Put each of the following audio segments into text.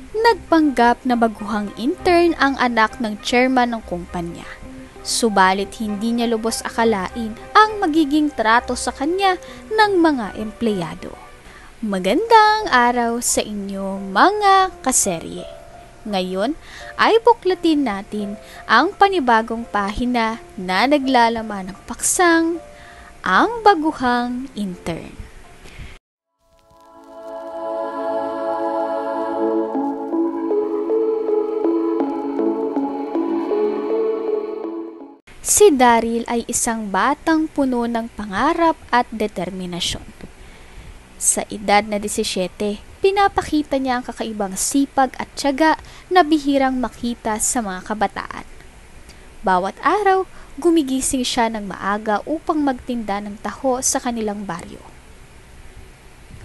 Nagpanggap na baguhang intern ang anak ng chairman ng kumpanya. Subalit hindi niya lubos akalain ang magiging trato sa kanya ng mga empleyado. Magandang araw sa inyo mga kaserye. Ngayon ay buklatin natin ang panibagong pahina na naglalaman ng paksang Ang Baguhang Intern. Si Daryl ay isang batang puno ng pangarap at determinasyon. Sa edad na 17, pinapakita niya ang kakaibang sipag at tiyaga na bihirang makita sa mga kabataan. Bawat araw, gumigising siya ng maaga upang magtinda ng taho sa kanilang baryo.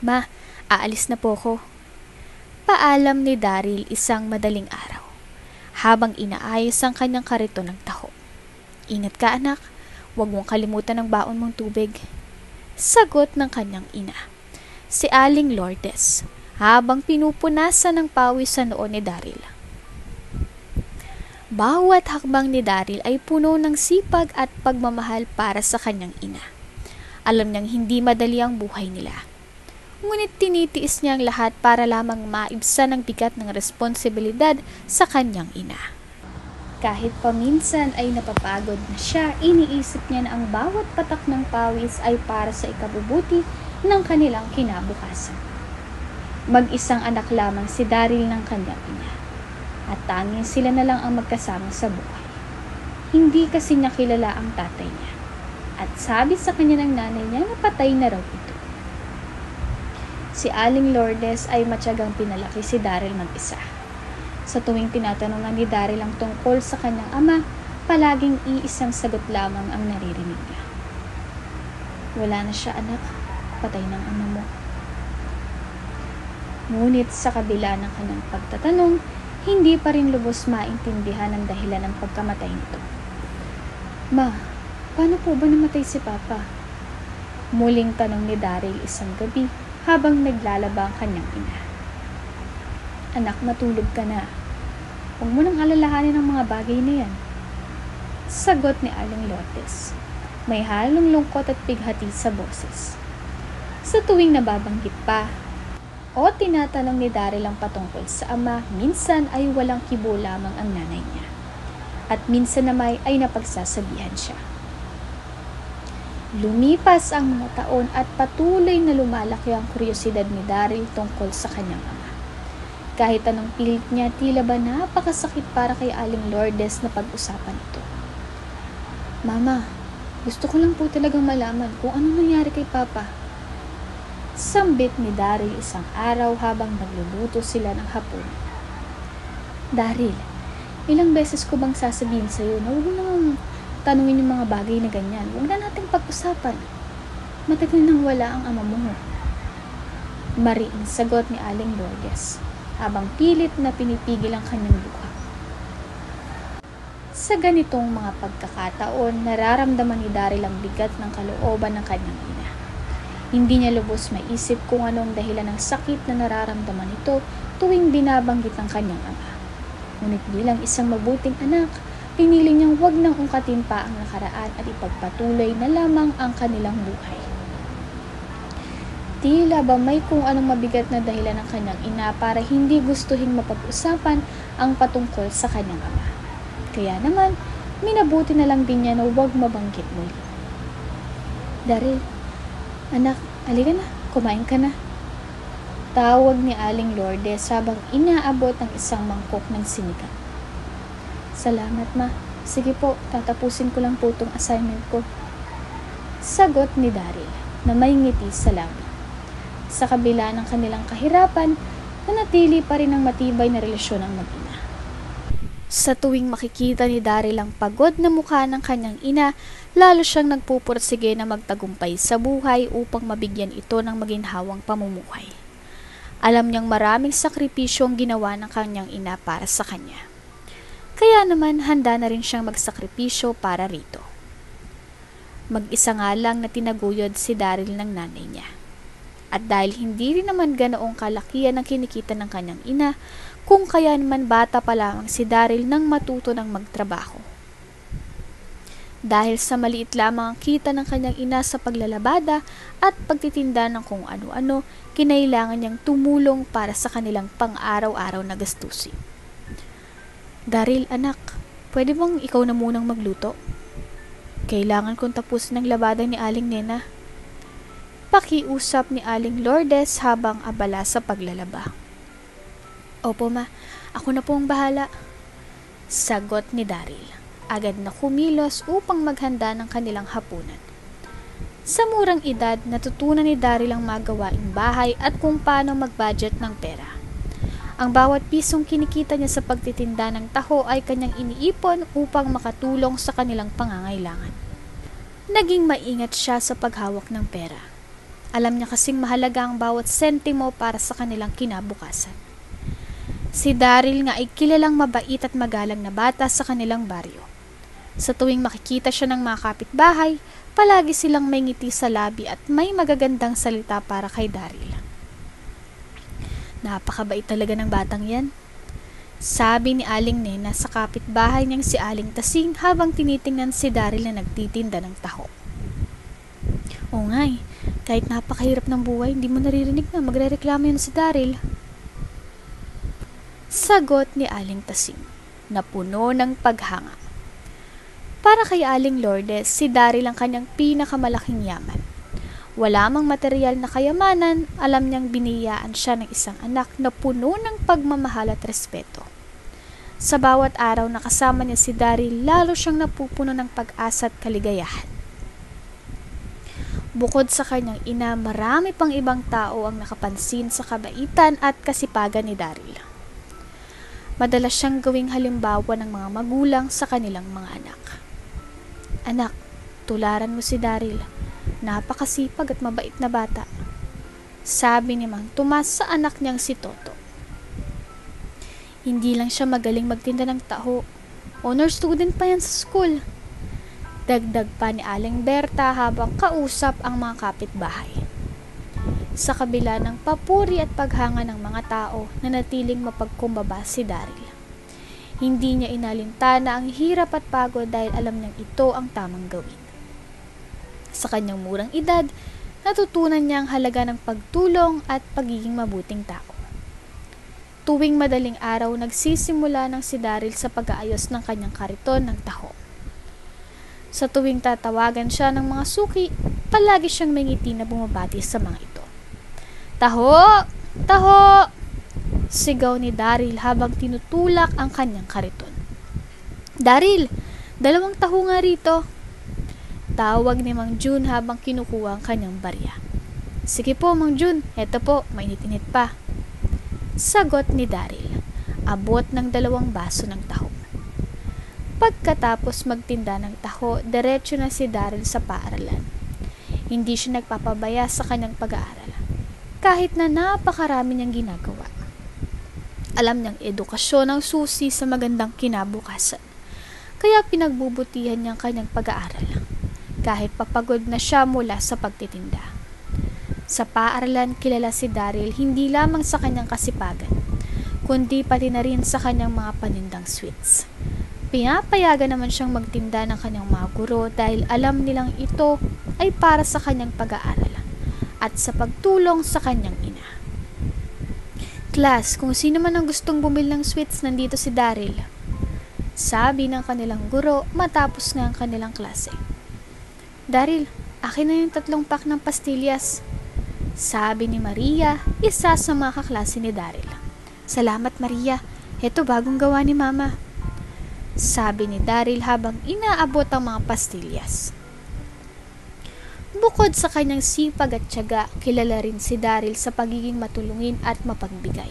"Ma, aalis na po ko." Paalam ni Daryl isang madaling araw, habang inaayos ang kanyang kariton ng taho. "Ingat ka anak, huwag mong kalimutan ang baon mong tubig." Sagot ng kanyang ina, si Aling Lourdes, habang pinupunasan ng pawis sa noo ni Daryl. Bawat hakbang ni Daryl ay puno ng sipag at pagmamahal para sa kanyang ina. Alam niyang hindi madali ang buhay nila. Ngunit tinitiis niya ang lahat para lamang maibsan ang bigat ng responsibilidad sa kanyang ina. Kahit paminsan ay napapagod na siya, iniisip niya na ang bawat patak ng pawis ay para sa ikabubuti ng kanilang kinabukasan. Mag-isang anak lamang si Daryl ng kanyang ina, at tanging sila na lang ang magkasama sa buhay. Hindi kasi niya kilala ang tatay niya, at sabi sa kanya ng nanay niya na patay na raw ito. Si Aling Lourdes ay matyagang pinalaki si Daryl mag-isa. Sa tuwing tinatanungan ni Daryl ang tungkol sa kanyang ama, palaging iisang sagot lamang ang naririnig niya. "Wala na siya anak, patay ng ama mo." Ngunit sa kabila ng kanyang pagtatanong, hindi pa rin lubos maintindihan ang dahilan ng pagkamatay nito. "Ma, paano po ba namatay si Papa?" Muling tanong ni Daryl isang gabi habang naglalaba ang kanyang ina. "Anak, matulog ka na. Huwag mo nang alalahanin ang mga bagay na yan." Sagot ni Aling Lourdes, may halong lungkot at pighati sa boses. Sa tuwing nababanggit pa o tinatanong ni Daryl ang patungkol sa ama, minsan ay walang kibo lamang ang nanay niya. At minsan naman ay napagsasabihan siya. Lumipas ang mga taon at patuloy na lumalaki ang kuryosidad ni Daryl tungkol sa kanyang ama. Kahit anong pilit niya, tila ba napakasakit para kay Aling Lourdes na pag-usapan ito. "Mama, gusto ko lang po talagang malaman kung ano nangyari kay Papa." Sambit ni Daryl isang araw habang nagluluto sila ng hapon. "Daryl, ilang beses ko bang sasabihin sa'yo na huwag mo nang tanungin yung mga bagay na ganyan. Huwag na nating pag-usapan. Matagal nang wala ang ama mo." Mariing sagot ni Aling Lourdes, habang pilit na pinipigil ang kanyang luha. Sa ganitong mga pagkakataon, nararamdaman ni Daryl ang bigat ng kalooban ng kanyang ina. Hindi niya lubos maisip kung anong dahilan ng sakit na nararamdaman nito tuwing binabanggit ang kanyang ama. Ngunit bilang isang mabuting anak, pinili niyang huwag nang ungkatin pa ang nakaraan at ipagpatuloy na lamang ang kanilang buhay. Tila ba may kung anong mabigat na dahilan ng kanyang ina para hindi gustuhin mapag-usapan ang patungkol sa kanyang ama. Kaya naman, minabuti na lang din niya na huwag mabanggit muli. "Daryl, anak, halika na, kumain ka na." Tawag ni Aling Lourdes habang inaabot ang isang mangkok ng sinigang. "Salamat ma, sige po, tatapusin ko lang po itong assignment ko." Sagot ni Daryl na may ngiti sa labi. Sa kabila ng kanilang kahirapan, nanatili pa rin ang matibay na relasyon ng mag-ina. Sa tuwing makikita ni Daryl ang pagod na mukha ng kanyang ina, lalo siyang nagpupursige na magtagumpay sa buhay upang mabigyan ito ng maginhawang pamumuhay. Alam niyang maraming sakripisyo ang ginawa ng kanyang ina para sa kanya. Kaya naman handa na rin siyang magsakripisyo para rito. Mag-isa nga lang na tinaguyod si Daryl ng nanay niya. At dahil hindi rin naman ganoong kalakihan ang kinikita ng kanyang ina, kung kaya naman bata pa lamang si Daryl nang matuto ng magtrabaho. Dahil sa maliit lamang ang kita ng kanyang ina sa paglalabada at pagtitinda ng kung ano-ano, kinailangan niyang tumulong para sa kanilang pang-araw-araw na gastusin. Daryl, anak, pwede bang ikaw na munang magluto? Kailangan kong tapusin ang labada ni Aling Nena. Pakiusap ni Aling Lourdes habang abala sa paglalaba. Opo ma, ako na po ang bahala. Sagot ni Daryl. Agad na kumilos upang maghanda ng kanilang hapunan. Sa murang edad, natutunan ni Daryl ang magawaing bahay at kung paano mag-budget ng pera. Ang bawat pisong kinikita niya sa pagtitinda ng taho ay kanyang iniipon upang makatulong sa kanilang pangangailangan. Naging maingat siya sa paghawak ng pera. Alam niya kasing mahalaga ang bawat sentimo para sa kanilang kinabukasan. Si Daryl nga ay kilalang mabait at magalang na bata sa kanilang baryo. Sa tuwing makikita siya ng mga kapitbahay, palagi silang may ngiti sa labi at may magagandang salita para kay Daryl. Napakabait talaga ng batang yan, sabi ni Aling Nena sa kapitbahay niyang si Aling Tasing habang tinitingnan si Daryl na nagtitinda ng taho. Oo nga kahit napakahirap ng buhay, hindi mo naririnig na magrereklamo yun si Daryl. Sagot ni Aling Tasing, na puno ng paghanga. Para kay Aling Lourdes, si Daryl ang kanyang pinakamalaking yaman. Wala mang material na kayamanan, alam niyang biniyaan siya ng isang anak na puno ng pagmamahal at respeto. Sa bawat araw na kasama niya si Daryl, lalo siyang napupuno ng pag-asa at kaligayahan. Bukod sa kanyang ina, marami pang ibang tao ang nakapansin sa kabaitan at kasipagan ni Daryl. Madalas siyang gawing halimbawa ng mga magulang sa kanilang mga anak. Anak, tularan mo si Daryl. Napakasipag at mabait na bata. Sabi ni Mang Tomas sa anak niyang si Toto. Hindi lang siya magaling magtinda ng taho. Honor student pa yan sa school. Dagdag pa ni Aling Berta habang kausap ang mga kapitbahay. Sa kabila ng papuri at paghanga ng mga tao, nanatiling mapagkumbaba si Daryl. Hindi niya inalintana ang hirap at pagod dahil alam niyang ito ang tamang gawin. Sa kanyang murang edad, natutunan niya ang halaga ng pagtulong at pagiging mabuting tao. Tuwing madaling araw, nagsisimula ng si Daryl sa pag-aayos ng kanyang kariton ng taho. Sa tuwing tatawagan siya ng mga suki, palagi siyang may ngiti na bumabati sa mga ito. Taho! Taho! Sigaw ni Daryl habang tinutulak ang kanyang kariton. Daryl! 2 taho nga rito! Tawag ni Mang Jun habang kinukuha ang kanyang barya. Sige po, Mang Jun. Eto po, mainit-init pa. Sagot ni Daryl. Abot ng 2 baso ng taho. Pagkatapos magtinda ng taho, diretso na si Daryl sa paaralan. Hindi siya nagpapabaya sa kanyang pag-aaral. Kahit na napakarami niyang ginagawa. Alam niyang edukasyon ang susi sa magandang kinabukasan. Kaya pinagbubutihan niyang kanyang pag-aaral. Kahit papagod na siya mula sa pagtitinda. Sa paaralan, kilala si Daryl hindi lamang sa kanyang kasipagan, kundi pati na rin sa kanyang mga panindang sweets. Pinapayagan naman siyang magtinda ng kanyang mga guro dahil alam nilang ito ay para sa kanyang pag-aaral at sa pagtulong sa kanyang ina. Class, kung sino man ang gustong bumili ng sweets, nandito si Daryl. Sabi ng kanilang guro matapos nga ang kanilang klase. Daryl, akin na yung 3 pack ng pastillas. Sabi ni Maria, isa sa mga kaklase ni Daryl. Salamat Maria, heto bagong gawa ni Mama. Sabi ni Daryl habang inaabot ang mga pastillas. Bukod sa kanyang sipag at tiyaga, kilala rin si Daryl sa pagiging matulungin at mapagbigay.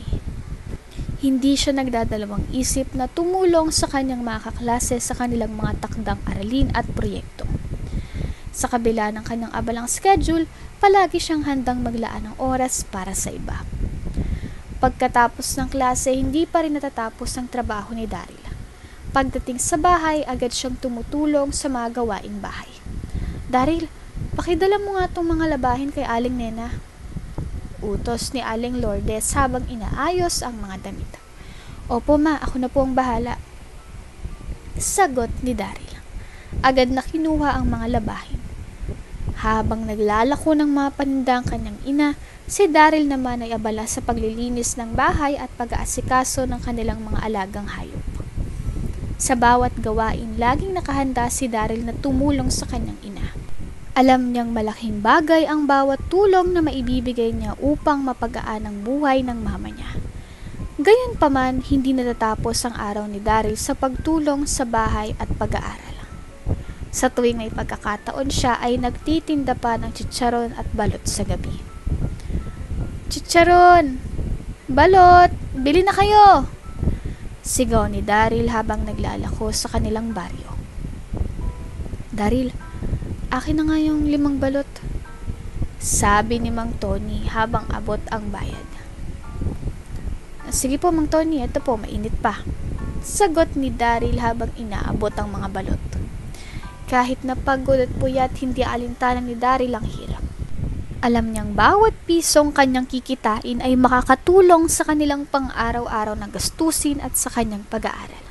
Hindi siya nagdadalawang isip na tumulong sa kanyang mga kaklase sa kanilang mga takdang aralin at proyekto. Sa kabila ng kanyang abalang schedule, palagi siyang handang maglaan ng oras para sa iba. Pagkatapos ng klase, hindi pa rin natatapos ang trabaho ni Daryl. Pagdating sa bahay, agad siyang tumutulong sa mga gawaing bahay. Daryl, pakidala mo nga itong mga labahin kay Aling Nena. Utos ni Aling Lourdes habang inaayos ang mga damit. Opo ma, ako na po ang bahala. Sagot ni Daryl. Agad na kinuha ang mga labahin. Habang naglalako ng mga paninda ang kanyang ina, si Daryl naman ay abala sa paglilinis ng bahay at pag-aasikaso ng kanilang mga alagang hayop. Sa bawat gawain, laging nakahanda si Daryl na tumulong sa kanyang ina. Alam niyang malaking bagay ang bawat tulong na maibibigay niya upang mapagaan ang buhay ng mama niya. Gayunpaman, hindi natatapos ang araw ni Daryl sa pagtulong sa bahay at pag-aaral. Sa tuwing may pagkakataon siya ay nagtitinda pa ng chicharon at balot sa gabi. Chicharon! Balot! Bili na kayo! Sigaw ni Daryl habang naglalako sa kanilang baryo. Daryl, akin na nga yung 5 balot. Sabi ni Mang Tony habang abot ang bayad. Sige po Mang Tony, ito po, mainit pa. Sagot ni Daryl habang inaabot ang mga balot. Kahit na pagod at puyat, hindi alintanan ni Daryl ang hirap. Alam niyang bawat pisong kanyang kikitain ay makakatulong sa kanilang pang-araw-araw na gastusin at sa kanyang pag-aaral.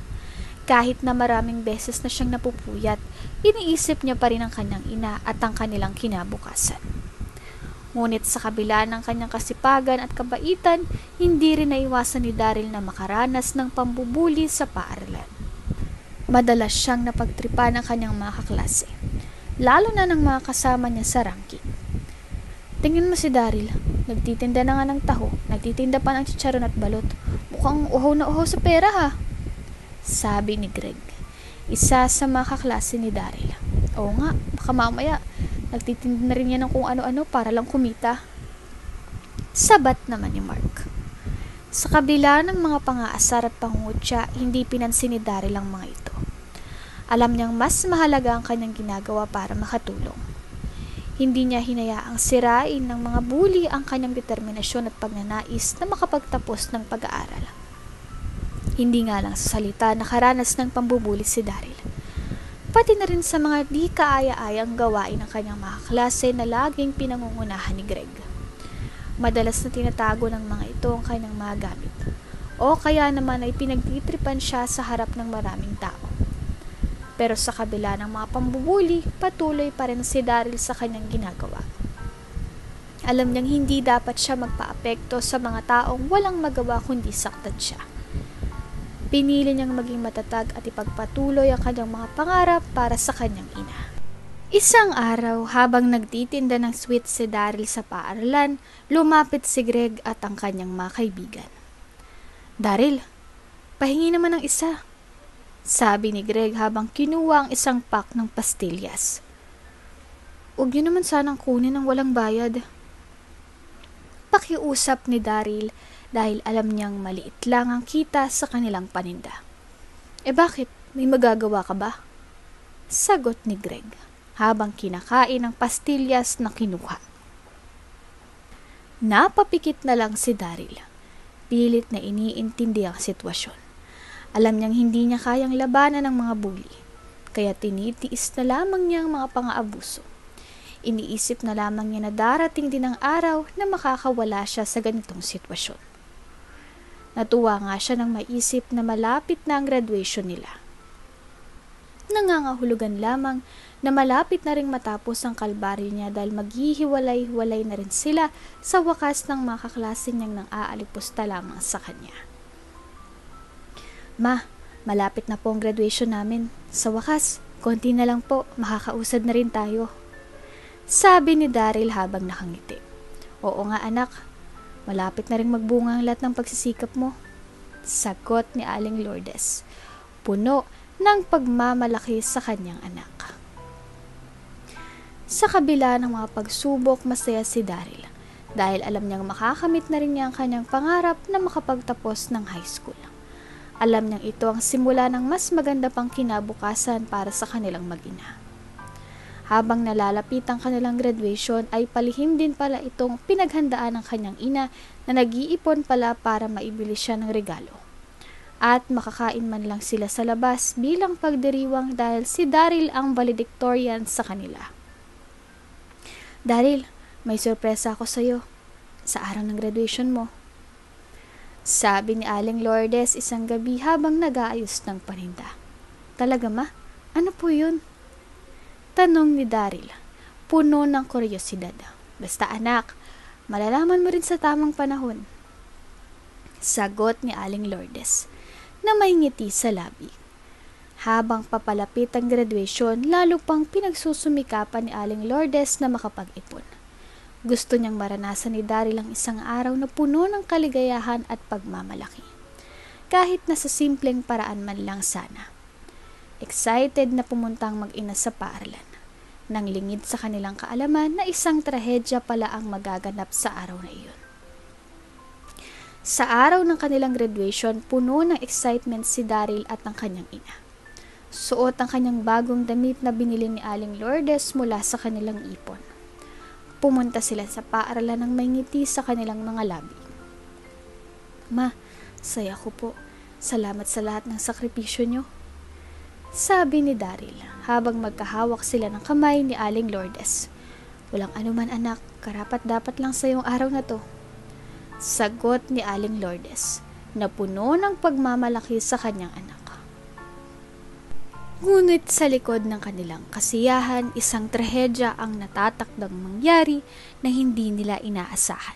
Kahit na maraming beses na siyang napupuyat, iniisip niya pa rin ang kanyang ina at ang kanilang kinabukasan. Ngunit sa kabila ng kanyang kasipagan at kabaitan, hindi rin naiwasan ni Daryl na makaranas ng pambubuli sa paaralan. Madalas siyang napagtripa ng kanyang mga kaklase, lalo na ng mga kasama niya sa ranking. Tingin mo si Daryl, nagtitinda na nga ng taho, nagtitinda pa ng chicharon at balot. Mukhang uhaw na uhaw sa pera ha, sabi ni Greg, isa sa mga kaklase ni Daryl. Oo nga, baka mamaya nagtitinda na rin yan ng kung ano-ano para lang kumita. Sabat naman ni Mark. Sa kabila ng mga pang-aasar at pangungutya, hindi pinansin ni Daryl ang mga ito. Alam niyang mas mahalaga ang kanyang ginagawa para makatulong. Hindi niya hinayaang sirain ng mga bully ang kanyang determinasyon at pagnanais na makapagtapos ng pag-aaral. Hindi nga lang sa salita nakaranas ng pambubuli si Daryl. Pati na rin sa mga di kaaya-ayang gawain ng kanyang mga klase na laging pinangungunahan ni Greg. Madalas na tinatago ng mga ito ang kanyang mga gamit. O kaya naman ay pinagtitripan siya sa harap ng maraming tao. Pero sa kabila ng mga pambubuli, patuloy pa rin si Daryl sa kanyang ginagawa. Alam niyang hindi dapat siya magpaapekto sa mga taong walang magawa kundi saktan siya. Pinili niyang maging matatag at ipagpatuloy ang kanyang mga pangarap para sa kanyang ina. Isang araw, habang nagtitinda ng sweet si Daryl sa paaralan, lumapit si Greg at ang kanyang mga kaibigan. Daryl, pahingi naman ng isa, sabi ni Greg habang kinuha ang isang pack ng pastillas. Huwag niyo naman sanang kunin ng walang bayad. Pakiusap ni Daryl dahil alam niyang maliit lang ang kita sa kanilang paninda. Bakit? May magagawa ka ba? Sagot ni Greg habang kinakain ang pastillas na kinuha. Napapikit na lang si Daryl. Pilit na iniintindi ang sitwasyon. Alam niyang hindi niya kayang labanan ng mga bully, kaya tinitiis na lamang niya ang mga pang-aabuso. Iniisip na lamang niya na darating din ang araw na makakawala siya sa ganitong sitwasyon. Natuwa nga siya nang maisip na malapit na ang graduation nila. Nangangahulugan lamang na malapit na ring matapos ang kalbaryo niya dahil maghihiwalay-hiwalay na rin sila sa wakas ng mga kaklase niyang nang aalipusta lamang sa kanya. Ma, malapit na po ang graduation namin. Sa wakas, konti na lang po, makakausad na rin tayo. Sabi ni Daryl habang nakangiti. Oo nga anak, malapit na rin magbunga ang lahat ng pagsisikap mo. Sagot ni Aling Lourdes, puno ng pagmamalaki sa kanyang anak. Sa kabila ng mga pagsubok, masaya si Daryl dahil alam niyang makakamit na rin niya ang kanyang pangarap na makapagtapos ng high school. Alam niyang ito ang simula ng mas maganda pang kinabukasan para sa kanilang mag-ina. Habang nalalapit ang kanilang graduation ay palihim din pala itong pinaghandaan ng kanyang ina na nag-iipon pala para maibili siya ng regalo. At makakain man lang sila sa labas bilang pagdiriwang dahil si Daryl ang valedictorian sa kanila. Daryl, may sorpresa ako sa'yo sa araw ng graduation mo. Sabi ni Aling Lourdes isang gabi habang nag-aayos ng paninda. Talaga ma? Ano po yun? Tanong ni Daryl, puno ng kuryosidad. Basta anak, malalaman mo rin sa tamang panahon. Sagot ni Aling Lourdes na may ngiti sa labi. Habang papalapit ang graduation, lalo pang pinagsusumikapan ni Aling Lourdes na makapag-ipon. Gusto niyang maranasan ni Daryl ang isang araw na puno ng kaligayahan at pagmamalaki. Kahit na sa simpleng paraan man lang sana. Excited na pumuntang mag-ina sa paaralan. Nang lingid sa kanilang kaalaman na isang trahedya pala ang magaganap sa araw na iyon. Sa araw ng kanilang graduation, puno ng excitement si Daryl at ang kanyang ina. Suot ang kanyang bagong damit na binili ni Aling Lourdes mula sa kanilang ipon. Pumunta sila sa paaralan ng may ngiti sa kanilang mga labi. Ma, saya ko po. Salamat sa lahat ng sakripisyo nyo. Sabi ni Daryl habang magkahawak sila ng kamay ni Aling Lourdes. Walang anuman anak, karapat dapat lang sa iyong araw na to. Sagot ni Aling Lourdes na puno ng pagmamalaki sa kanyang anak. Ngunit sa likod ng kanilang kasiyahan, isang trahedya ang natatakdang mangyari na hindi nila inaasahan.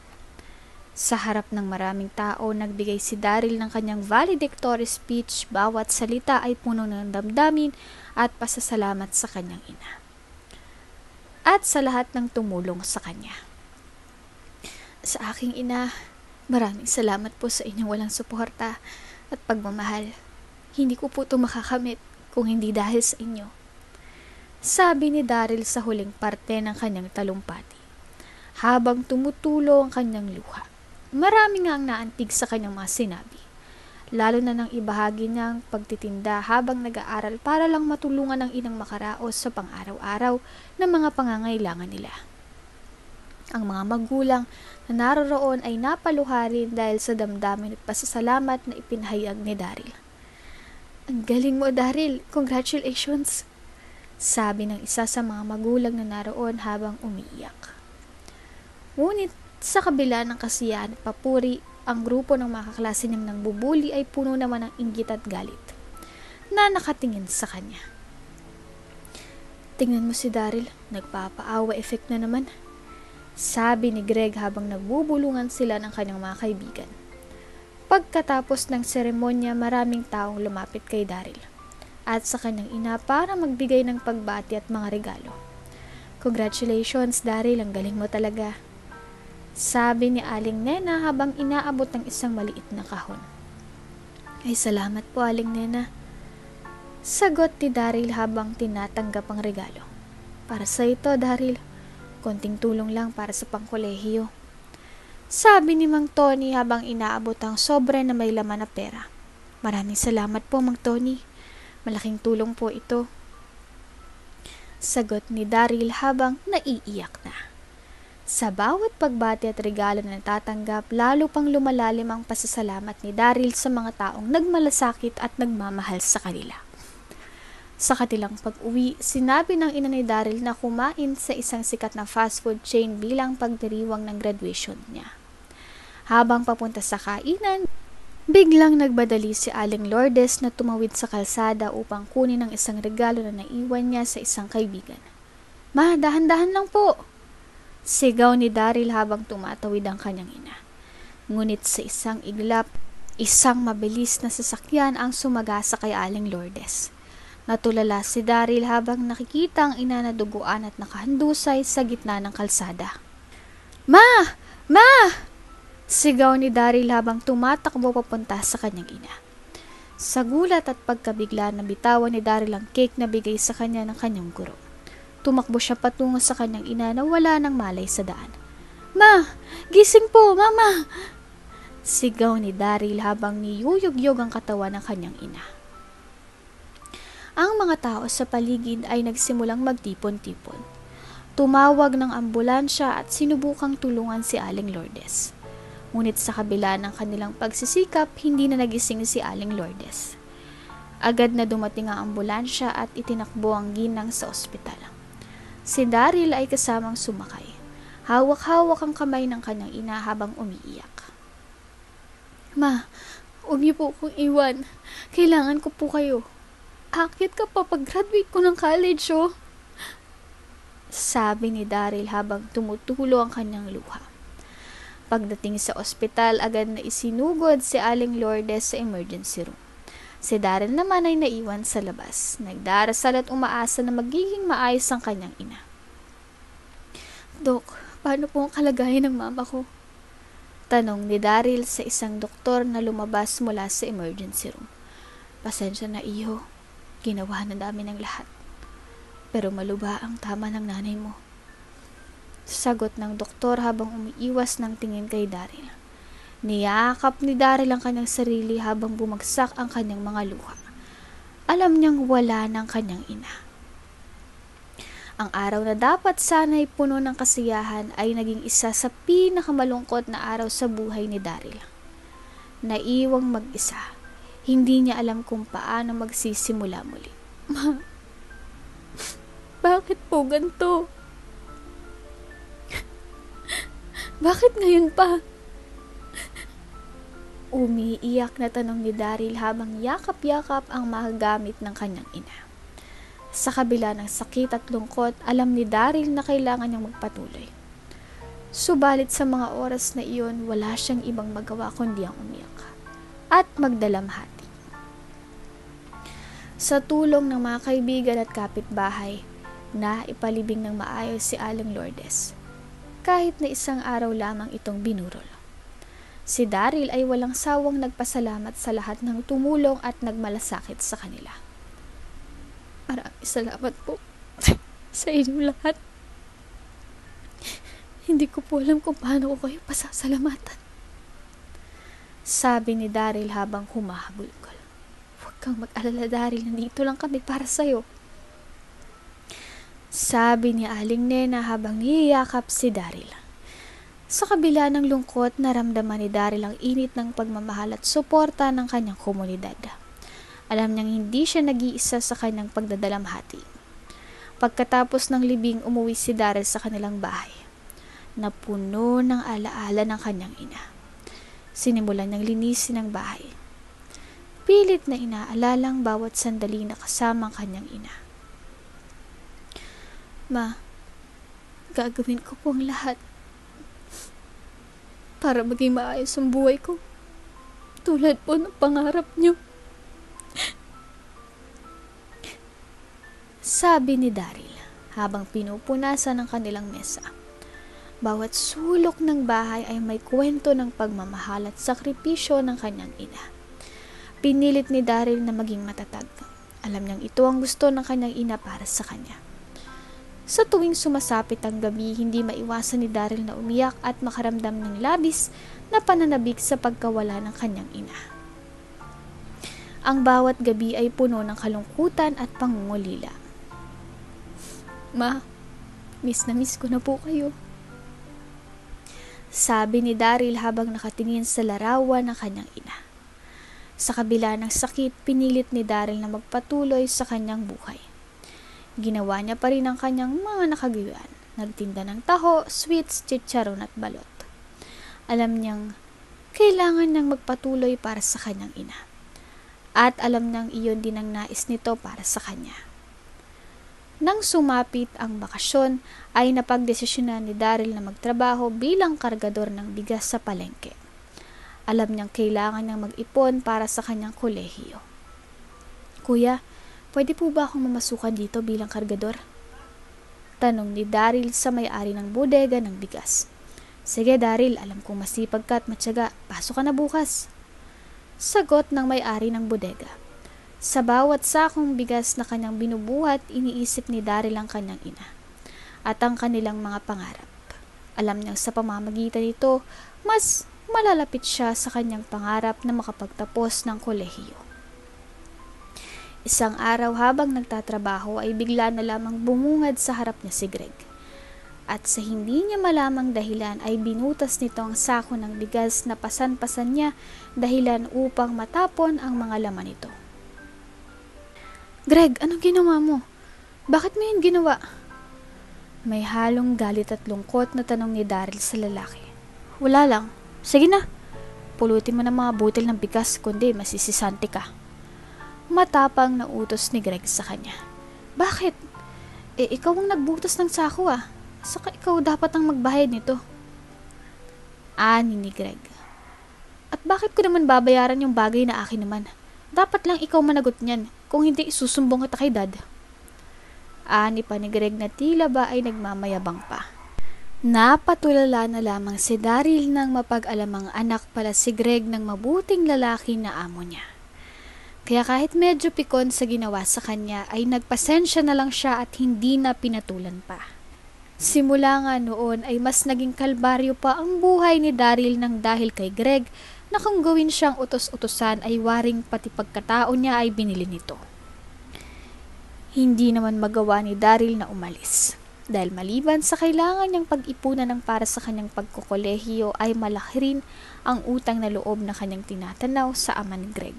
Sa harap ng maraming tao, nagbigay si Daryl ng kanyang valedictory speech. Bawat salita ay puno ng damdamin at pasasalamat sa kanyang ina. At sa lahat ng tumulong sa kanya. Sa aking ina, maraming salamat po sa inyong walang suporta at pagmamahal. Hindi ko po ito makakamit kung hindi dahil sa inyo. Sabi ni Daryl sa huling parte ng kanyang talumpati. Habang tumutulo ang kanyang luha. Marami nga ang naantig sa kanyang mga sinabi. Lalo na nang ibahagi niyang pagtitinda habang nag-aaral para lang matulungan ang inang makaraos sa pang-araw-araw na mga pangangailangan nila. Ang mga magulang na naroroon ay napaluha rin dahil sa damdamin at pasasalamat na ipinahayag ni Daryl. Ang galing mo, Daryl. Congratulations! Sabi ng isa sa mga magulang na naroon habang umiiyak. Ngunit sa kabila ng kasiyahan at papuri, ang grupo ng mga kaklase niyang nangbubuli ay puno naman ng inggit at galit na nakatingin sa kanya. Tingnan mo si Daryl, nagpapaawa effect na naman. Sabi ni Greg habang nagbubulungan sila ng kanyang mga kaibigan. Pagkatapos ng seremonya, maraming taong lumapit kay Daryl at sa kanyang ina para magbigay ng pagbati at mga regalo. Congratulations, Daryl, ang galing mo talaga. Sabi ni Aling Nena habang inaabot ng isang maliit na kahon. Ay, salamat po, Aling Nena. Sagot ni Daryl habang tinatanggap ang regalo. Para sa ito, Daryl, konting tulong lang para sa pangkolehiyo. Sabi ni Mang Tony habang inaabot ang sobre na may laman na pera. Maraming salamat po, Mang Tony. Malaking tulong po ito. Sagot ni Daryl habang naiiyak na. Sa bawat pagbati at regalo na natatanggap, lalo pang lumalalim ang pasasalamat ni Daryl sa mga taong nagmalasakit at nagmamahal sa kanila. Sa kanilang pag-uwi, sinabi ng ina ni Daryl na kumain sa isang sikat na fast food chain bilang pagdiriwang ng graduation niya. Habang papunta sa kainan, biglang nagbadali si Aling Lourdes na tumawid sa kalsada upang kunin ang isang regalo na naiwan niya sa isang kaibigan. Ma, dahan-dahan lang po! Sigaw ni Daryl habang tumatawid ang kanyang ina. Ngunit sa isang iglap, isang mabilis na sasakyan ang sumagasa kay Aling Lourdes. Natulala si Daryl habang nakikita ang ina na duguan at nakahandusay sa gitna ng kalsada. Ma! Ma! Sigaw ni Daryl habang tumatakbo papunta sa kanyang ina. Sa gulat at pagkabigla, nabitawan ni Daryl ang cake na bigay sa kanya ng kanyang guro. Tumakbo siya patungo sa kanyang ina na wala nang malay sa daan. Ma! Gising po! Mama! Sigaw ni Daryl habang niyuyugyog ang katawan ng kanyang ina. Ang mga tao sa paligid ay nagsimulang magtipon-tipon. Tumawag ng ambulansya at sinubukang tulungan si Aling Lourdes. Ngunit sa kabila ng kanilang pagsisikap, hindi na nagising si Aling Lourdes. Agad na dumating ang ambulansya at itinakbo ang ginang sa ospital. Si Daryl ay kasamang sumakay. Hawak-hawak ang kamay ng kanyang ina habang umiiyak. Ma, huwag niyo po akong iwan. Kailangan ko po kayo. Akit ka pa pag-graduate ko ng college, oh. Sabi ni Daryl habang tumutulo ang kanyang luha. Pagdating sa ospital, agad na isinugod si Aling Lourdes sa emergency room. Si Daryl naman ay naiwan sa labas. Nagdarasal at umaasa na magiging maayos ang kanyang ina. Dok, paano po ang kalagayan ng mama ko? Tanong ni Daryl sa isang doktor na lumabas mula sa emergency room. Pasensya na iyo, ginawa na namin ang lahat. Pero maluba ang tama ng nanay mo. Sagot ng doktor habang umiiwas ng tingin kay Daryl. Niyakap ni Daryl ang kanyang sarili habang bumagsak ang kanyang mga luha. Alam niyang wala ng kanyang ina. Ang araw na dapat sana'y puno ng kasiyahan ay naging isa sa pinakamalungkot na araw sa buhay ni Daryl. Naiwang mag-isa, hindi niya alam kung paano magsisimula muli. Ma, bakit po ganito? Bakit ngayon pa? Umiiyak na tanong ni Daryl habang yakap-yakap ang magagamit ng kanyang ina. Sa kabila ng sakit at lungkot, alam ni Daryl na kailangan niyang magpatuloy. Subalit sa mga oras na iyon, wala siyang ibang magawa kundi ang umiyak at magdalamhati. Sa tulong ng mga kaibigan at kapitbahay, na ipalibing ng maayos si Aling Lourdes, kahit na isang araw lamang itong binurol. Si Daryl ay walang sawang nagpasalamat sa lahat ng tumulong at nagmalasakit sa kanila. Maraming salamat po sa inyong lahat. Hindi ko po alam kung paano ko kayo pasasalamatan. Sabi ni Daryl habang humahabol-gol. Huwag kang mag-alala, Daryl, nandito lang kami para sa'yo. Sabi ni Aling Nena habang niyayakap si Daryl. Sa kabila ng lungkot, naramdaman ni Daryl ang init ng pagmamahal at suporta ng kanyang komunidad. Alam niyang hindi siya nag-iisa sa kanyang pagdadalamhati. Pagkatapos ng libing, umuwi si Daryl sa kanilang bahay, na puno ng alaala ng kanyang ina. Sinimulan niyang linisin ang bahay. Pilit na inaalalang bawat sandali na kasama ang kanyang ina. Ma, gagawin ko po ang lahat para maging maayos ang buhay ko, tulad po ng pangarap niyo. Sabi ni Daryl habang pinupunasan ang kanilang mesa. Bawat sulok ng bahay ay may kwento ng pagmamahal at sakripisyo ng kanyang ina. Pinilit ni Daryl na maging matatag. Alam niyang ito ang gusto ng kanyang ina para sa kanya. Sa tuwing sumasapit ang gabi, hindi maiwasan ni Daryl na umiyak at makaramdam ng labis na pananabik sa pagkawala ng kanyang ina. Ang bawat gabi ay puno ng kalungkutan at pangungulila. Ma, miss na miss ko na po kayo. Sabi ni Daryl habang nakatingin sa larawan ng kanyang ina. Sa kabila ng sakit, pinilit ni Daryl na magpatuloy sa kanyang buhay. Ginawa niya pa rin ang kanyang mga nakagayuan. Nagtinda ng taho, sweets, chicharon at balot. Alam niyang kailangan niyang magpatuloy para sa kanyang ina. At alam niyang iyon din ang nais nito para sa kanya. Nang sumapit ang bakasyon, ay napagdesisyonan ni Daryl na magtrabaho bilang kargador ng bigas sa palengke. Alam niyang kailangan niyang mag-ipon para sa kanyang kolehiyo. Kuya, pwede po ba akong mamasukan dito bilang kargador? Tanong ni Daryl sa may-ari ng bodega ng bigas. Sige Daryl, alam kong masipag ka at matyaga. Pasok ka na bukas. Sagot ng may-ari ng bodega. Sa bawat sakong bigas na kanyang binubuhat, iniisip ni Daryl ang kanyang ina at ang kanilang mga pangarap. Alam niyang sa pamamagitan nito, mas malalapit siya sa kanyang pangarap na makapagtapos ng kolehiyo. Isang araw habang nagtatrabaho ay bigla na lamang bumungad sa harap niya si Greg. At sa hindi niya malamang dahilan ay binutas nito ang sako ng bigas na pasan-pasan niya dahilan upang matapon ang mga laman nito. Greg, anong ginawa mo? Bakit mo yun ginawa? May halong galit at lungkot na tanong ni Daryl sa lalaki. Wala lang. Sige na. pulutin mo ng mga butil ng bigas, kundi masisisante ka. Matapang na utos ni Greg sa kanya. Bakit? Ikaw ang nagbutas ng sako ah. Saka ikaw dapat ang magbayad nito. Ani ni Greg. At bakit ko naman babayaran yung bagay na akin naman? Dapat lang ikaw managot niyan. Kung hindi, isusumbong kita kay Dad. Ani pa ni Greg na tila ba ay nagmamayabang pa. Napatulala na lamang si Daryl nang mapag-alamang anak pala si Greg ng mabuting lalaki na amo niya. Kaya kahit medyo pikon sa ginawa sa kanya ay nagpasensya na lang siya at hindi na pinatulan pa. Simula nga noon ay mas naging kalbaryo pa ang buhay ni Daryl nang dahil kay Greg na kung gawin siyang utos-utosan ay waring pati pagkatao niya ay binili nito. Hindi naman magawa ni Daryl na umalis. Dahil maliban sa kailangan niyang pag-ipunan ng para sa kanyang pagkokolehiyo ay malaki rin ang utang na loob na kanyang tinatanaw sa ama ni Greg.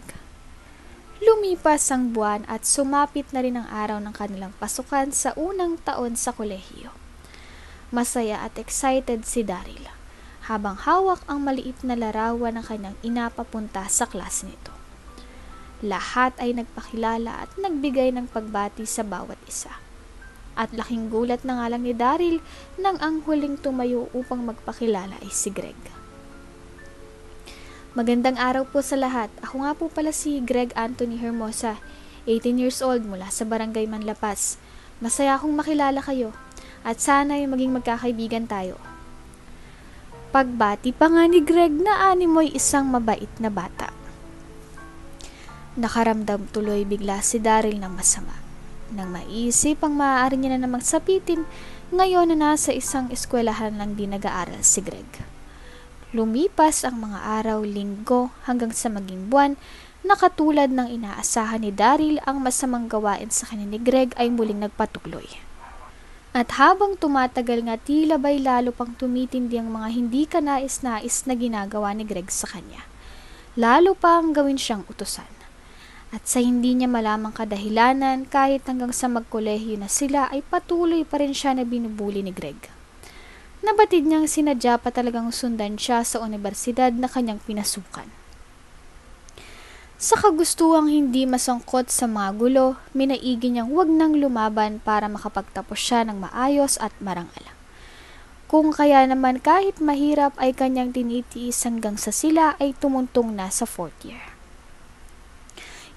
Lumipas ang buwan at sumapit na rin ang araw ng kanilang pasukan sa unang taon sa kolehiyo. Masaya at excited si Daryl, habang hawak ang maliit na larawan ng kanyang ina papunta sa klase nito. Lahat ay nagpakilala at nagbigay ng pagbati sa bawat isa. At laking gulat na nga lang ni Daryl nang ang huling tumayo upang magpakilala ay si Greg. Magandang araw po sa lahat. Ako nga po pala si Greg Anthony Hermosa, 18 years old mula sa Barangay Manlapas. Masaya akong makilala kayo at sana ay maging magkakaibigan tayo. Pagbati pa nga ni Greg na animoy isang mabait na bata. Nakaramdam tuloy bigla si Daryl ng masama. Nang maisip ang maaari niya na namang sapitin, ngayon na nasa isang eskwelahan lang din nag-aaral si Greg. Lumipas ang mga araw, linggo, hanggang sa maging buwan, na katulad ng inaasahan ni Daryl ang masamang gawain sa kanya ni Greg ay muling nagpatuloy. At habang tumatagal nga tila ba'y lalo pang tumitindi ang mga hindi kanais-nais na ginagawa ni Greg sa kanya. Lalo pa ang gawin siyang utusan. At sa hindi niya malamang kadahilanan kahit hanggang sa magkolehiyo na sila ay patuloy pa rin siya na binubuli ni Greg. Nabatid niyang sinadya pa talagang sundan siya sa universidad na kanyang pinasukan. Sa kagustuhang hindi masangkot sa mga gulo, minaigi niyang wag nang lumaban para makapagtapos siya ng maayos at marangal. Kung kaya naman kahit mahirap ay kanyang tinitiis hanggang sa sila ay tumuntong na sa 4th year.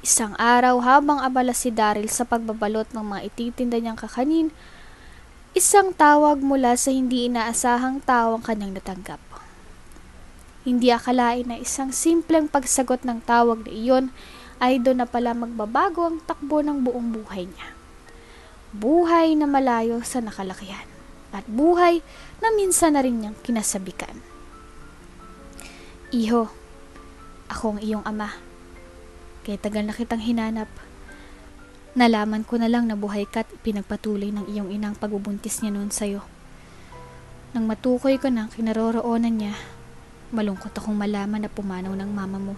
Isang araw habang abala si Daryl sa pagbabalot ng mga ititinda niyang kakanin, isang tawag mula sa hindi inaasahang tao ang kanyang natanggap. Hindi akalain na isang simpleng pagsagot ng tawag na iyon ay doon na pala magbabago ang takbo ng buong buhay niya. Buhay na malayo sa nakalakihan at buhay na minsan na rin niyang kinasabikan. Iho, ako ang iyong ama. Kaya tagal na kitang hinanap. Nalaman ko na lang na buhay ka at pinagpatuloy ng iyong inang pagbubuntis niya noon sa'yo. Nang matukoy ko na ang kinaroroonan niya, malungkot akong malaman na pumanaw ng mama mo.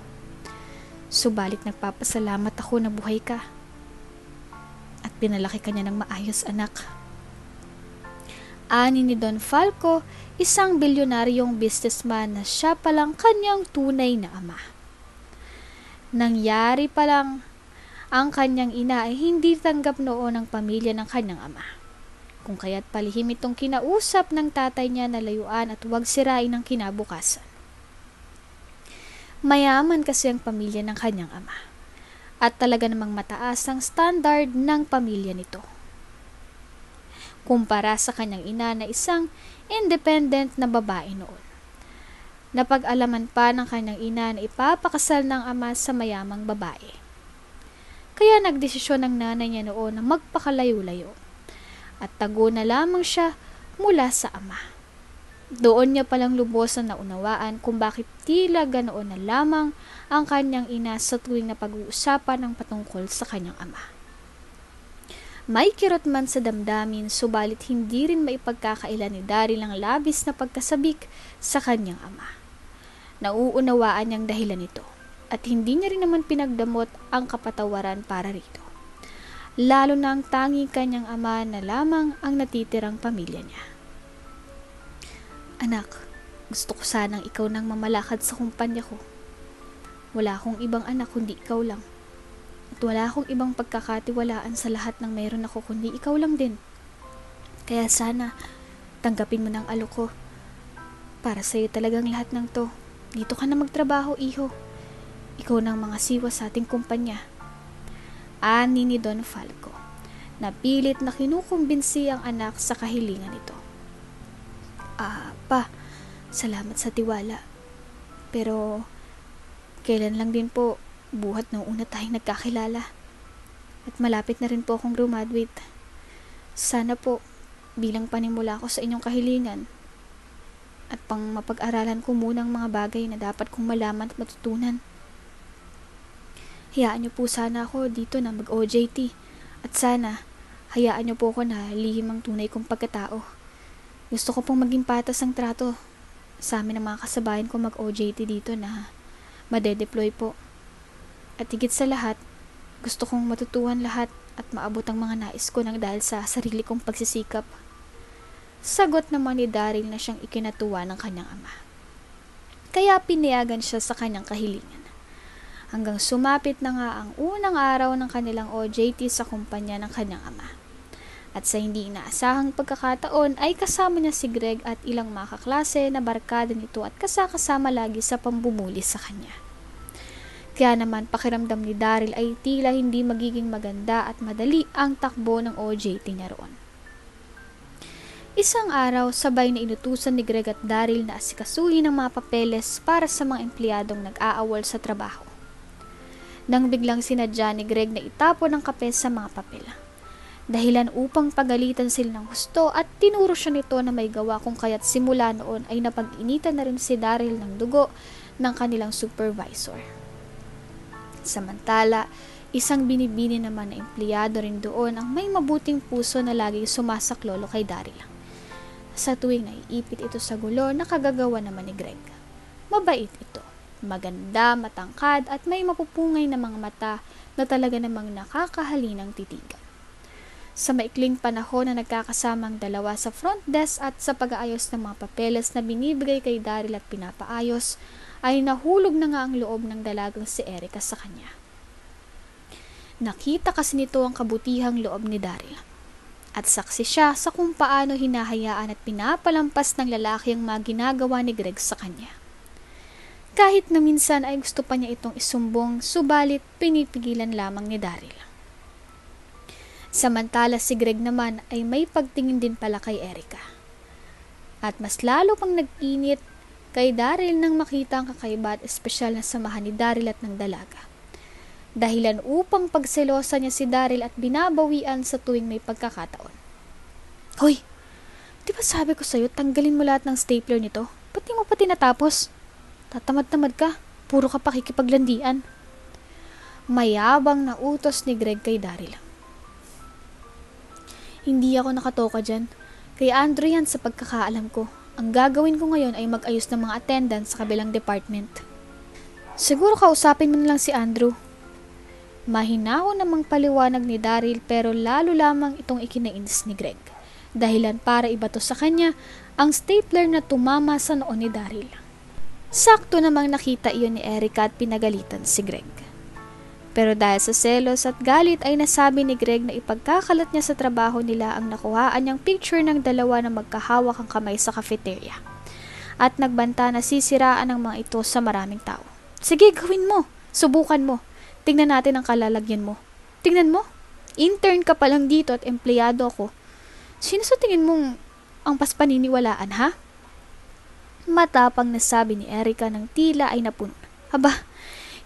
Subalit nagpapasalamat ako na buhay ka. At pinalaki ka niya ng maayos, anak. Ani ni Don Falco, isang bilyonaryong businessman na siya palang kanyang tunay na ama. Nangyari pa lang ang kanyang ina ay hindi tanggap noon ang pamilya ng kanyang ama. Kung kaya't palihim itong kinausap ng tatay niya na layuan at huwag sirain ang kinabukasan. Mayaman kasi ang pamilya ng kanyang ama. At talaga namang mataas ang standard ng pamilya nito. Kumpara sa kanyang ina na isang independent na babae noon. Napag-alaman pa ng kanyang ina na ipapakasal ng ama sa mayamang babae. Kaya nagdesisyon ng nanay niya noon na magpakalayo-layo. At tago na lamang siya mula sa ama. Doon niya palang lubos na naunawaan kung bakit tila ganoon na lamang ang kanyang ina sa tuwing na pag-uusapan ng patungkol sa kanyang ama. May kirot man sa damdamin, subalit hindi rin maipagkakailan ni Daryl ang labis na pagkasabik sa kanyang ama. Nauunawaan niyang dahilan nito at hindi niya rin naman pinagdamot ang kapatawaran para rito. Lalo na ang tanging kanyang ama na lamang ang natitirang pamilya niya. Anak, gusto ko sanang ikaw nang mamalakad sa kumpanya ko. Wala akong ibang anak kundi ikaw lang. At wala akong ibang pagkakatiwalaan sa lahat ng meron ako kundi ikaw lang din. Kaya sana, tanggapin mo ng alok ko. Para sa'yo talagang lahat ng to. Dito ka na magtrabaho, iho. Ikaw ng mga siwa sa ating kumpanya. Ani ni Don Falco. Napilit na kinukumbinsi ang anak sa kahilingan nito. Pa, salamat sa tiwala. Pero, kailan lang din po buhat nung una tayong nagkakilala. At malapit na rin po akong graduate. Sana po, bilang panimula ko sa inyong kahilingan, at pang mapag-aralan ko munang mga bagay na dapat kong malaman at matutunan. Hayaan niyo po sana ako dito na mag-OJT. At sana, hayaan niyo po ako na lihim ang tunay kong pagkatao. Gusto ko pong maging patas ang trato sa amin ng mga kasabayan ko mag-OJT dito na madedeploy po. At higit sa lahat, gusto kong matutuhan lahat at maabot ang mga nais ko nang dahil sa sarili kong pagsisikap. Sagot naman ni Daryl na siyang ikinatuwa ng kanyang ama. Kaya pinayagan siya sa kanyang kahilingan. Hanggang sumapit na nga ang unang araw ng kanilang OJT sa kumpanya ng kanyang ama. At sa hindi inaasahang pagkakataon ay kasama niya si Greg at ilang mga kaklase na barkada nito at kasama lagi sa pambumuli sa kanya. Kaya naman pakiramdam ni Daryl ay tila hindi magiging maganda at madali ang takbo ng OJT niya roon. Isang araw, sabay na inutusan ni Greg at Daryl na asikasuhin ang mga papeles para sa mga empleyadong nag-aawol sa trabaho. Nang biglang sinadya ni Greg na itapon ang kape sa mga papel. Dahilan upang pagalitan sila ng husto at tinuro siya nito na may gawa kung kaya't simula noon ay napag-initan na rin si Daryl ng dugo ng kanilang supervisor. Samantala, isang binibini naman na empleyado rin doon ang may mabuting puso na laging sumasaklolo kay Daryl. Sa tuwing naiipit ito sa gulo, nakagagawa naman ni Greg. Mabait ito, maganda, matangkad at may mapupungay na mga mata na talaga namang nakakahalinang titigan. Sa maikling panahon na nagkakasama ang dalawa sa front desk at sa pag-aayos ng mga papeles na binibigay kay Daryl at pinapaayos, ay nahulog na nga ang loob ng dalagang si Erica sa kanya. Nakita kasi nito ang kabutihang loob ni Daryl. At saksi siya sa kung paano hinahayaan at pinapalampas ng lalaki ang mga ginagawa ni Greg sa kanya. Kahit na minsan ay gusto pa niya itong isumbong, subalit pinipigilan lamang ni Daryl. Samantala si Greg naman ay may pagtingin din pala kay Erica. At mas lalo pang nag-init kay Daryl nang makita ang kakaiba at espesyal na samahan ni Daryl at ng dalaga. Dahilan upang pagselosa niya si Daryl at binabawian sa tuwing may pagkakataon. Hoy, di ba sabi ko sa'yo tanggalin mo lahat ng stapler nito? Ba't di mo pa tinatapos? Tatamad-tamad ka, puro ka pa kikipaglandian. Mayabang na utos ni Greg kay Daryl. Hindi ako nakatoka dyan. Kay Andrew yan sa pagkakaalam ko. Ang gagawin ko ngayon ay mag-ayos ng mga attendance sa kabilang department. Siguro kausapin mo na lang si Andrew. Mahinahon namang paliwanag ni Daryl pero lalo lamang itong ikinainis ni Greg. Dahilan para ibato sa kanya ang stapler na tumama sa noo ni Daryl. Sakto namang nakita iyon ni Erica at pinagalitan si Greg. Pero dahil sa selos at galit ay nasabi ni Greg na ipagkakalat niya sa trabaho nila ang nakuhaan niyang picture ng dalawa na magkahawak ang kamay sa cafeteria. At nagbanta na sisiraan ang mga ito sa maraming tao. Sige, gawin mo. Subukan mo. Tingnan natin ang kalalagyan mo. Tingnan mo. Intern ka pa lang dito at empleyado ako. Sino sa tingin mong ang paspaniniwalaan, ha? Matapang nasabi ni Erica ng tila ay napuno. Aba,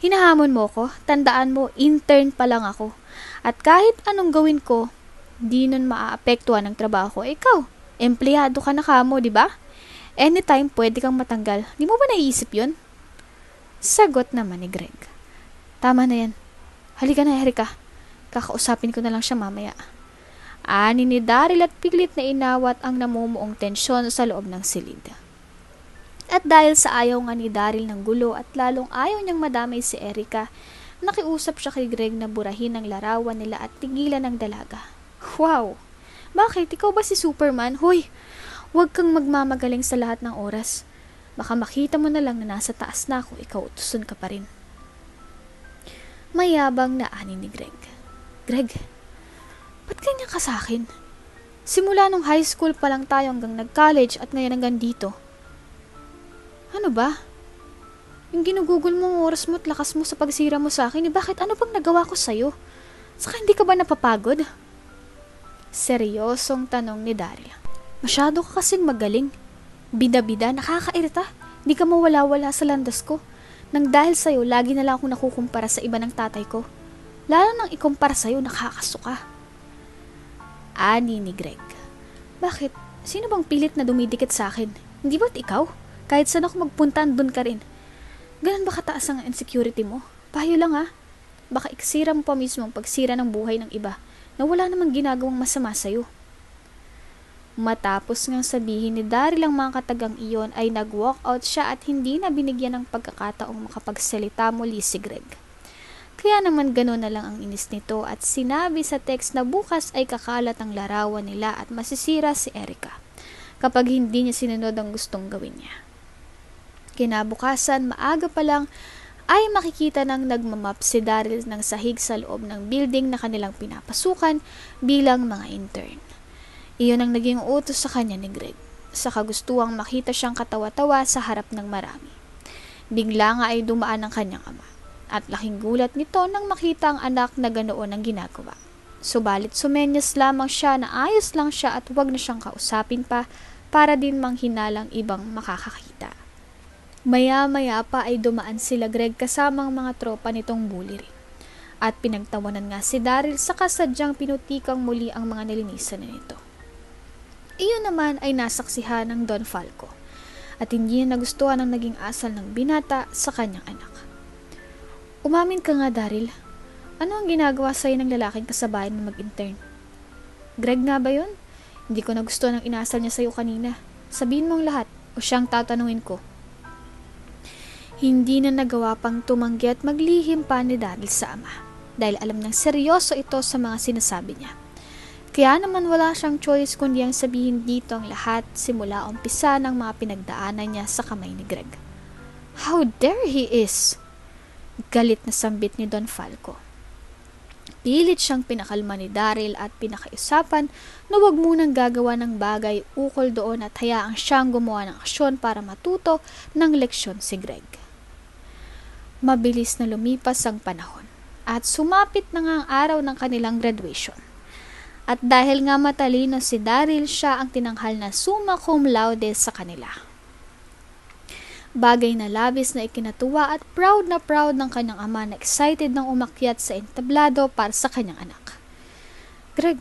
hinahamon mo ko, tandaan mo, intern pa lang ako. At kahit anong gawin ko, di nun maaapektuhan ng trabaho ko. Ikaw, empleyado ka na kamo, di ba? Anytime pwede kang matanggal. Di mo ba naiisip yun? Sagot naman ni Greg. Tama na yan. Halika na, Erica. Kakausapin ko na lang siya mamaya. Ani ni Daryl at pilit na inawat ang namumuong tensyon sa loob ng silid. At dahil sa ayaw nga ni Daryl ng gulo at lalong ayaw niyang madamay si Erica, nakiusap siya kay Greg na burahin ang larawan nila at tigilan ng dalaga. Wow! Bakit? Ikaw ba si Superman? Hoy! Huwag kang magmamagaling sa lahat ng oras. Baka makita mo na lang na nasa taas na ako, ikaw utusan ka pa rin. Mayabang na ani ni Greg. Greg, ba't ganyan ka sa akin? Simula nung high school pa lang tayo hanggang nag-college at ngayon hanggang dito. Ano ba? Yung ginugugol mong oras mo at lakas mo sa pagsira mo sa akin, bakit ano bang nagawa ko sa'yo? Saka hindi ka ba napapagod? Seryosong tanong ni Daryl. Masyado ka kasing magaling. Bida-bida, nakakairita. Hindi ka mawala-wala sa landas ko. Nang dahil sa'yo, lagi na lang akong nakukumpara sa iba ng tatay ko. Lalo nang ikumpara sa'yo, nakakasuka. Ani ni Greg. Bakit? Sino bang pilit na dumidikit sa akin? Hindi ba't ikaw? Kahit saan ako magpunta, andun ka rin. Ganun ba kataas ang insecurity mo? Payo lang ha. Baka iksira mo pa mismo ang pagsira ng buhay ng iba na wala namang ginagawang masama sa'yo. Matapos ngang sabihin ni Daryl ang mga katagang iyon ay nag-walk out siya at hindi na binigyan ng pagkakataong makapagsalita muli si Greg. Kaya naman gano'n na lang ang inis nito at sinabi sa text na bukas ay kakalat ang larawan nila at masisira si Erica kapag hindi niya sinunod ang gustong gawin niya. Kinabukasan, maaga pa lang ay makikita nang nagmamap si Daryl ng sahig sa loob ng building na kanilang pinapasukan bilang mga intern. Iyon ang naging utos sa kanya ni Greg, sa kagustuhang makita siyang katawa-tawa sa harap ng marami. Bigla nga ay dumaan ang kanyang ama, at laking gulat nito nang makita ang anak na ganoon ang ginagawa. Subalit sumenyas lamang siya na ayos lang siya at huwag na siyang kausapin pa para din manghinalang ibang makakakita. Maya-maya pa ay dumaan sila Greg kasamang mga tropa nitong bully rin. At pinagtawanan nga si Daryl sa kasadyang pinutikang muli ang mga nilinisan na nito. Iyon naman ay nasaksihan ng Don Falco at hindi niya nagustuhan ang naging asal ng binata sa kanyang anak. Umamin ka nga Daryl, ano ang ginagawa sa'yo ng lalaking kasabayan mo mag-intern? Greg nga ba yun? Hindi ko nagustuhan ang inasal niya sa'yo kanina. Sabihin mo ang lahat o siyang tatanungin ko. Hindi na nagawa pang tumanggi at maglihim pa ni Daryl sa ama dahil alam ng seryoso ito sa mga sinasabi niya. Kaya naman wala siyang choice kundi ang sabihin dito ang lahat simula umpisa ng mga pinagdaanan niya sa kamay ni Greg. How dare he is! Galit na sambit ni Don Falco. Pilit siyang pinakalma ni Daryl at pinakaisapan na huwag munang gagawa ng bagay ukol doon at hayaang siyang gumawa ng aksyon para matuto ng leksyon si Greg. Mabilis na lumipas ang panahon at sumapit na nga ang araw ng kanilang graduation. At dahil nga matalino si Daryl, siya ang tinanghal na summa cum laude sa kanila. Bagay na labis na ikinatuwa at proud ng kanyang ama na excited nang umakyat sa entablado para sa kanyang anak. Greg,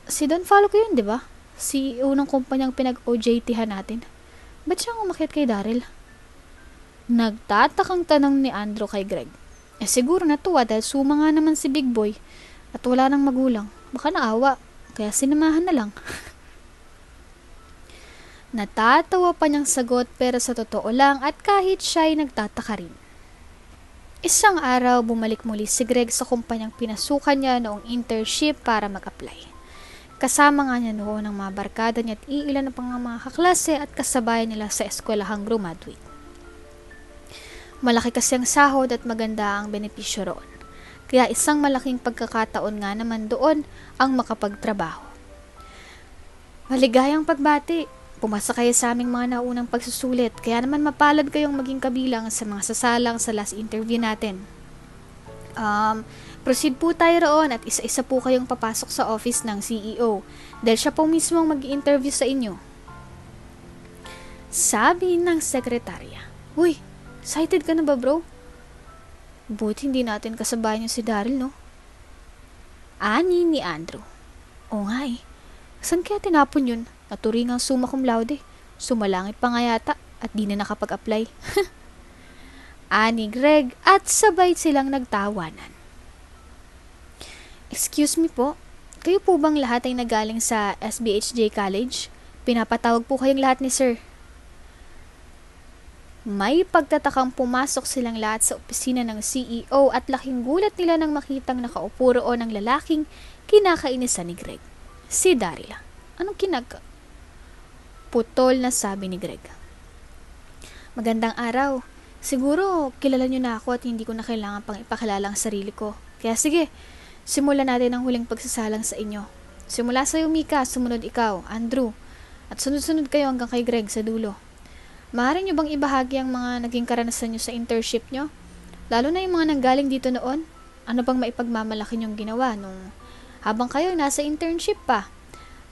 si Don Falco yun, di ba? CEO ng kumpanyang pinag-OJT-han natin. Ba't siyang umakyat kay Daryl? Nagtatakang tanong ni Andrew kay Greg. Siguro natuwa dahil suma nga naman si Big Boy at wala nang magulang. Baka naawa, kaya sinamahan na lang. Natatawa pa niyang sagot pero sa totoo lang at kahit siya ay nagtataka rin. Isang araw bumalik muli si Greg sa kumpanyang pinasukan niya noong internship para mag-apply. Kasama nga niya noon ang mga barkada niya at iilan na pang mga kaklase at kasabayan nila sa eskwelahang graduate. Malaki kasi ang sahod at maganda ang benepisyo roon. Kaya isang malaking pagkakataon nga naman doon ang makapagtrabaho. Maligayang pagbati. Pumasa kayo sa aming mga naunang pagsusulit. Kaya naman mapalad kayong maging kabilang sa mga sasalang sa last interview natin. Proceed po tayo roon at isa-isa po kayong papasok sa office ng CEO dahil siya po mismo ang mag-interview sa inyo. Sabi ng sekretarya. Uy, excited ka na ba bro? Buti hindi natin kasabayan yung si Daryl, no? Ani ni Andrew. O nga eh. Saan kaya tinapon yun? Naturingang summa cum laude. Sumalangit pa nga yata at di na nakapag-apply. Ani Greg at sabay silang nagtawanan. Excuse me po, kayo po bang lahat ay nagaling sa SBHJ College? Pinapatawag po kayong lahat ni sir. May pagtatakang pumasok silang lahat sa opisina ng CEO at laking gulat nila nang makitang nakaupo roon ang lalaking kinakainisan ni Greg. Si Daryl. Anong Putol na sabi ni Greg. Magandang araw. Siguro, kilala niyo na ako at hindi ko na kailangan pang ipakilala ang sarili ko. Kaya sige, simulan natin ang huling pagsasalang sa inyo. Simula sa iyo, Mika, sumunod ikaw, Andrew, at sunod-sunod kayo hanggang kay Greg sa dulo. Maaari niyo bang ibahagi ang mga naging karanasan niyo sa internship niyo? Lalo na yung mga nanggaling dito noon? Ano bang maipagmamalaki niyong ginawa nung habang kayo nasa internship pa?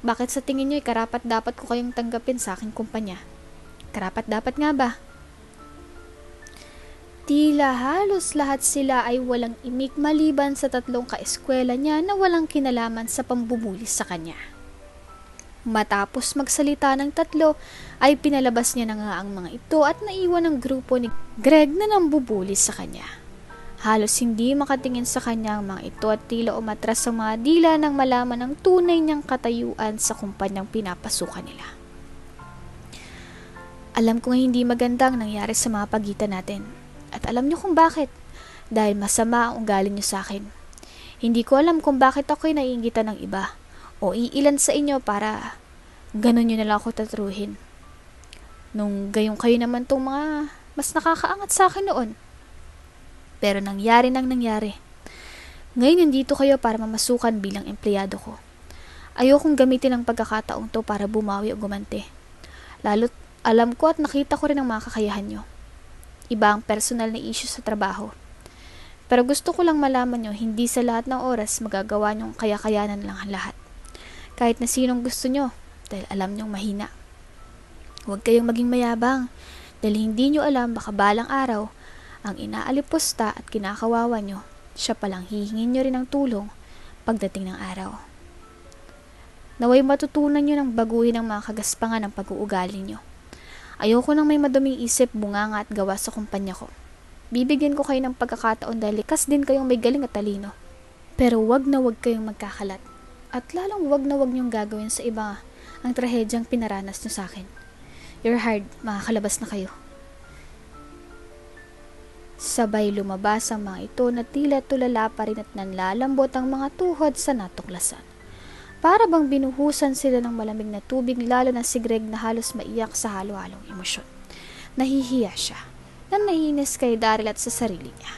Bakit sa tingin niyo karapat dapat ko kayong tanggapin sa aking kumpanya? Karapat dapat nga ba? Tila halos lahat sila ay walang imik maliban sa 3 kaeskwela niya na walang kinalaman sa pambubuli sa kanya. Matapos magsalita ng 3, ay pinalabas niya na nga ang mga ito at naiwan ang grupo ni Greg na nambubuli sa kanya. Halos hindi makatingin sa kanya ang mga ito at tila umatras sa mga dila nang malaman ang tunay niyang katayuan sa kumpanyang pinapasukan nila. Alam kong hindi magandang nangyari sa mga pagitan natin. At alam niyo kung bakit. Dahil masama ang ugali niyo sa akin. Hindi ko alam kung bakit ako'y naiingitan ng iba. O iilan sa inyo para ganun niyo na lang ako tatruhin. Nung gayong kayo naman tong mga mas nakakaangat sa akin noon. Pero nangyari nang nangyari. Ngayon nandito kayo para mamasukan bilang empleyado ko. Ayokong gamitin ang pagkakataong to para bumawi o gumante. Lalo't alam ko at nakita ko rin ang mga kakayahan niyo. Iba ang personal na issue sa trabaho. Pero gusto ko lang malaman nyo, hindi sa lahat ng oras magagawa nyong kaya-kayanan lang ang lahat. Kahit na sinong gusto nyo, dahil alam nyong mahina. Huwag kayong maging mayabang, dahil hindi nyo alam baka balang araw, ang inaalipusta at kinakawawa nyo, siya palang hihingin nyo rin ng tulong pagdating ng araw. Naway matutunan nyo ng baguhin ang mga kagaspangan ng pag-uugali nyo. Ayoko nang may maduming isip, bunganga at gawa sa kumpanya ko. Bibigyan ko kayo ng pagkakataon dahil likas din kayong may galing at talino. Pero wag na wag kayong magkakalat. At lalong wag na wag niyong gagawin sa iba ang trahedyang pinaranas niyo sa akin. You're hired, makakalabas na kayo. Sabay lumabas ang mga ito na tila tulala pa rin at nanlalambot ang mga tuhod sa natuklasan. Para bang binuhusan sila ng malamig na tubig, lalo na si Greg na halos maiyak sa halo-halong emosyon. Nahihiya siya, na naiinis kay Daryl at sa sarili niya.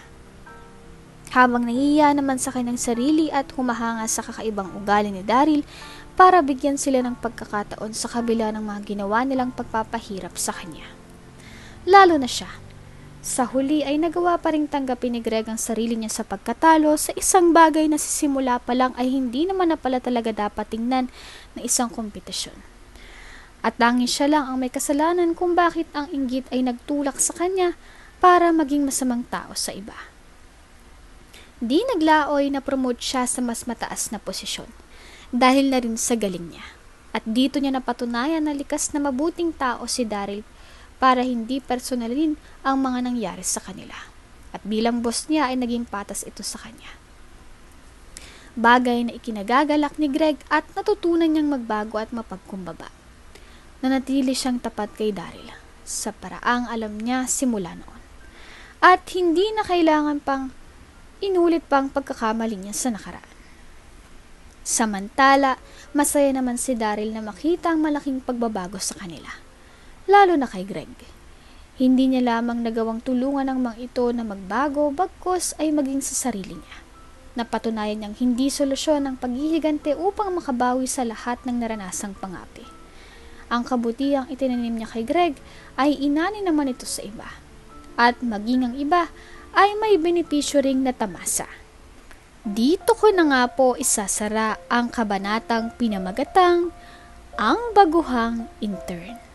Habang nahihiya naman sa kanyang sarili at humahanga sa kakaibang ugali ni Daryl para bigyan sila ng pagkakataon sa kabila ng mga ginawa nilang pagpapahirap sa kanya. Lalo na siya. Sa huli ay nagawa pa ring tanggapin ni Greg ang sarili niya sa pagkatalo sa isang bagay na sisimula pa lang ay hindi naman na pala talaga dapat tingnan na isang kompetisyon. At tanging siya lang ang may kasalanan kung bakit ang inggit ay nagtulak sa kanya para maging masamang tao sa iba. Di naglaoy na promote siya sa mas mataas na posisyon dahil na rin sa galing niya. At dito niya napatunayan na likas na mabuting tao si Daryl para hindi personalin ang mga nangyari sa kanila. At bilang boss niya ay naging patas ito sa kanya. Bagay na ikinagagalak ni Greg at natutunan niyang magbago at mapagkumbaba. Nanatili siyang tapat kay Daryl sa paraang alam niya simula noon. At hindi na kailangan pang inulit pang pagkakamali niya sa nakaraan. Samantala, masaya naman si Daryl na makita ang malaking pagbabago sa kanila. Lalo na kay Greg. Hindi niya lamang nagawang tulungan ang mga ito na magbago bagkos ay maging sa sarili niya. Napatunayan niyang hindi solusyon ang paghihigante upang makabawi sa lahat ng naranasang pangapi. Ang kabutihang itinanim niya kay Greg ay inani naman ito sa iba. At maging ang iba ay may benepisyo ring natamasa. Dito ko na nga po isasara ang kabanatang pinamagatang ang baguhang intern.